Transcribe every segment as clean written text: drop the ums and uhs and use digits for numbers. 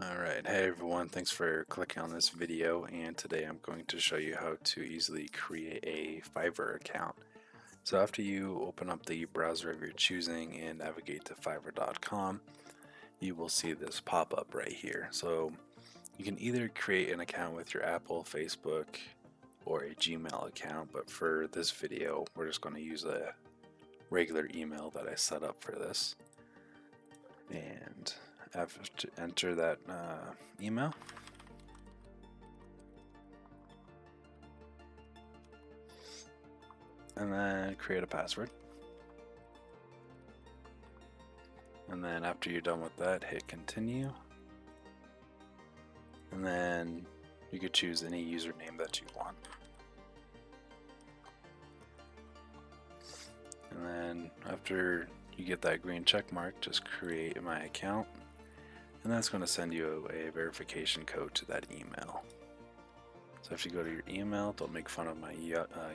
Alright, hey everyone, thanks for clicking on this video, and today I'm going to show you how to easily create a Fiverr account. So after you open up the browser of your choosing and navigate to fiverr.com, you will see this pop up right here. So you can either create an account with your Apple, Facebook, or a Gmail account, but for this video we're just going to use a regular email that I set up for this. And I have to enter that email. And then create a password. And then after you're done with that, hit continue. And then you could choose any username that you want. And then after you get that green check mark, just create my account. And that's going to send you a verification code to that email. So if you go to your email, don't make fun of my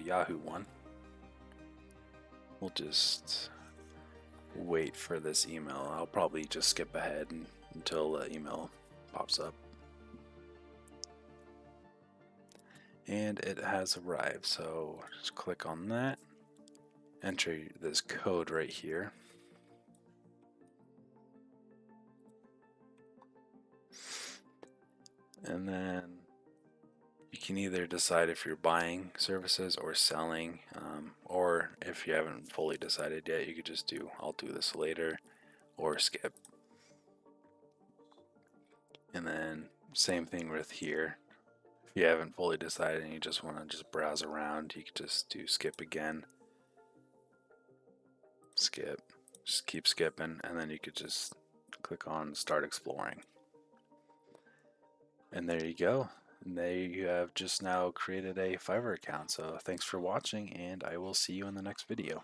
Yahoo one. We'll just wait for this email. I'll probably just skip ahead until the email pops up. And it has arrived, so just click on that, enter this code right here, and then you can either decide if you're buying services or selling, or if you haven't fully decided yet, you could just do I'll do this later or skip. And then same thing with here. If you haven't fully decided and you just want to just browse around, you could just do skip again, skip, just keep skipping, and then you could just click on start exploring. And there you go. And there you have just now created a Fiverr account. So thanks for watching, and I will see you in the next video.